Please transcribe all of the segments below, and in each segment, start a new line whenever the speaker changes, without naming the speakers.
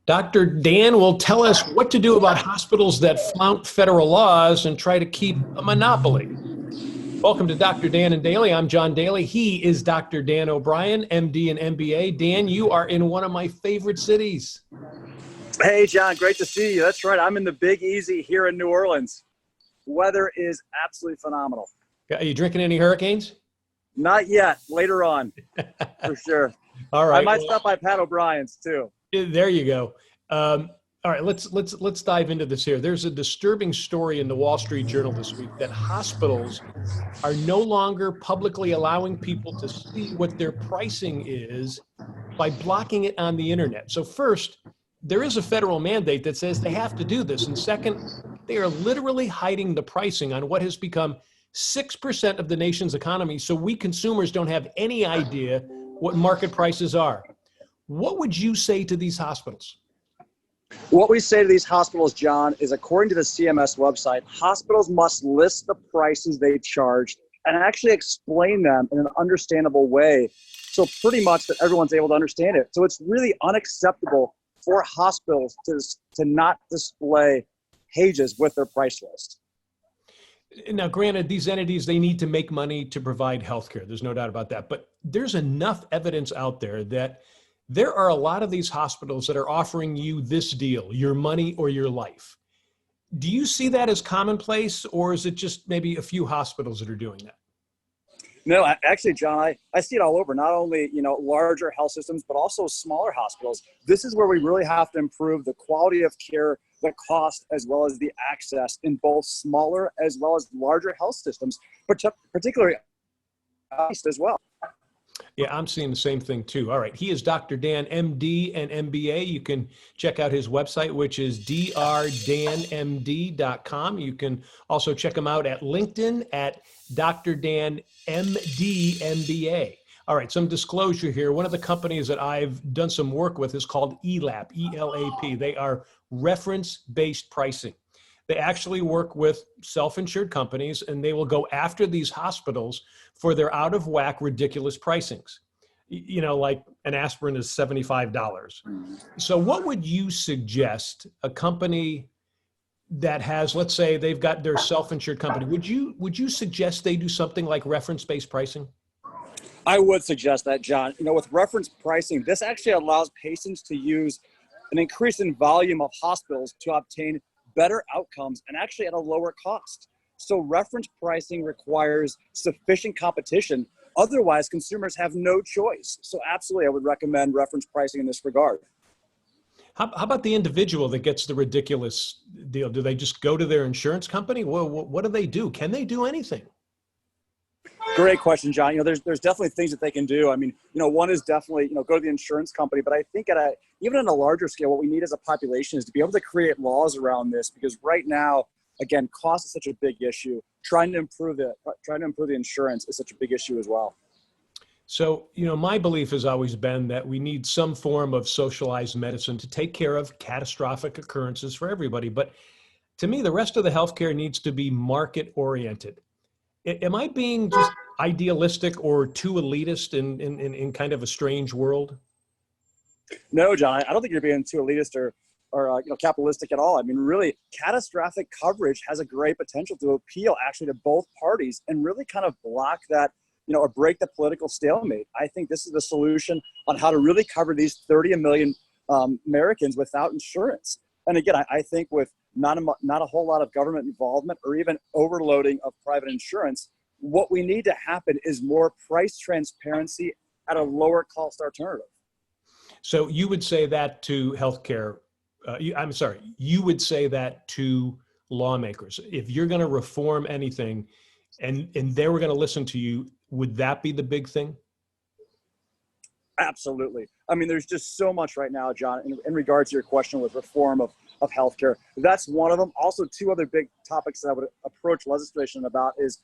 Dr. Dan will tell us what to do about hospitals that flout federal laws and try to keep a monopoly. Welcome to Dr. Dan and Daly. I'm John Daly. He is Dr. Dan O'Brien, MD and MBA. Dan, you are in one of my favorite cities.
Hey, John, great to see you. That's right. I'm in the Big Easy here in New Orleans. Weather is absolutely phenomenal.
Are you drinking any hurricanes?
Not yet. Later on, for sure.
All right.
I might stop by Pat O'Brien's too.
There you go. All right, let's dive into this here. There's a disturbing story in the Wall Street Journal this week that hospitals are no longer publicly allowing people to see what their pricing is by blocking it on the internet. So first, there is a federal mandate that says they have to do this. And second, they are literally hiding the pricing on what has become 6% of the nation's economy. So we consumers don't have any idea what market prices are. What would you say to these hospitals?
What we say to these hospitals, John, is according to the CMS website, hospitals must list the prices they charge and actually explain them in an understandable way. So pretty much that everyone's able to understand it. So it's really unacceptable for hospitals to not display pages with their price list.
Now, granted, these entities, they need to make money to provide healthcare. There's no doubt about that. But there's enough evidence out there that there are a lot of these hospitals that are offering you this deal, your money or your life. Do you see that as commonplace, or is it just maybe a few hospitals that are doing that?
No, actually, John, I see it all over, not only, larger health systems, but also smaller hospitals. This is where we really have to improve the quality of care, the cost, as well as the access in both smaller as well as larger health systems, particularly as well.
Yeah, I'm seeing the same thing too. All right. He is Dr. Dan, MD and MBA. You can check out his website, which is drdanmd.com. You can also check him out at LinkedIn at Dr. Dan, MD, MBA. All right. Some disclosure here. One of the companies that I've done some work with is called ELAP, ELAP. They are reference-based pricing. They actually work with self-insured companies, and they will go after these hospitals for their out-of-whack, ridiculous pricings. Like an aspirin is $75. So what would you suggest a company that has, let's say they've got their self-insured company, would you suggest they do something like reference-based pricing?
I would suggest that, John. With reference pricing, this actually allows patients to use an increase in volume of hospitals to obtain better outcomes and actually at a lower cost. So reference pricing requires sufficient competition. Otherwise, consumers have no choice. So absolutely, I would recommend reference pricing in this regard.
How about the individual that gets the ridiculous deal? Do they just go to their insurance company? Well, what do they do? Can they do anything?
Great question, John. There's definitely things that they can do. I mean, one is definitely, go to the insurance company. But I think even on a larger scale, what we need as a population is to be able to create laws around this, because right now, again, cost is such a big issue. Trying to improve the insurance is such a big issue as well.
So, my belief has always been that we need some form of socialized medicine to take care of catastrophic occurrences for everybody. But to me, the rest of the healthcare needs to be market oriented. Am I being just idealistic or too elitist in kind of a strange world?
No, John, I don't think you're being too elitist or capitalistic at all. I mean, really, catastrophic coverage has a great potential to appeal actually to both parties and really kind of block that, or break the political stalemate. I think this is the solution on how to really cover these 30 million Americans without insurance. And again, I think with not a whole lot of government involvement or even overloading of private insurance, what we need to happen is more price transparency at a lower cost alternative.
So you would say that to healthcare, you would say that to lawmakers. If you're going to reform anything and they were going to listen to you, would that be the big thing?
Absolutely. I mean, there's just so much right now, John, in regards to your question with reform of healthcare. That's one of them. Also, two other big topics that I would approach legislation about is,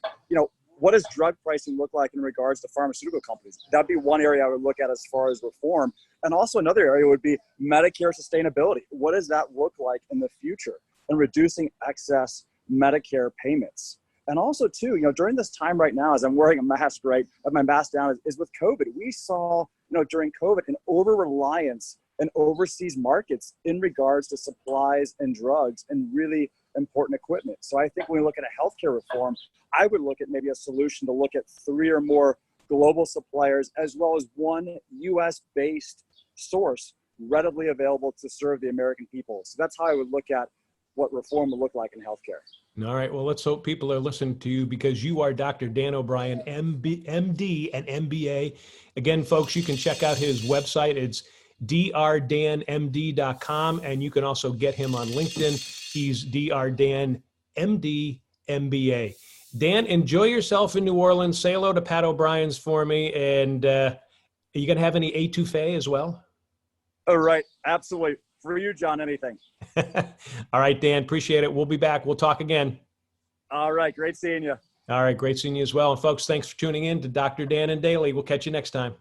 what does drug pricing look like in regards to pharmaceutical companies? That'd be one area I would look at as far as reform. And also another area would be Medicare sustainability. What does that look like in the future? And reducing excess Medicare payments. And also, too, during this time right now, as I'm wearing a mask, right, my mask down is with COVID. We saw, during COVID, an over-reliance and oversees markets in regards to supplies and drugs and really important equipment. So I think when we look at a healthcare reform, I would look at maybe a solution to look at 3 or more global suppliers, as well as one US-based source readily available to serve the American people. So that's how I would look at what reform would look like in healthcare.
All right. Well, let's hope people are listening to you, because you are Dr. Dan O'Brien, MD and MBA. Again, folks, you can check out his website. It's drdanmd.com, and you can also get him on LinkedIn. He's drdan MD MBA. Dan, enjoy yourself in New Orleans. Say hello to Pat O'Brien's for me. And are you going to have any étouffée as well?
All right. Absolutely. For you, John, anything.
All right, Dan, appreciate it. We'll be back. We'll talk again.
All right. Great seeing you.
All right. Great seeing you as well. And folks, thanks for tuning in to Dr. Dan and Daily. We'll catch you next time.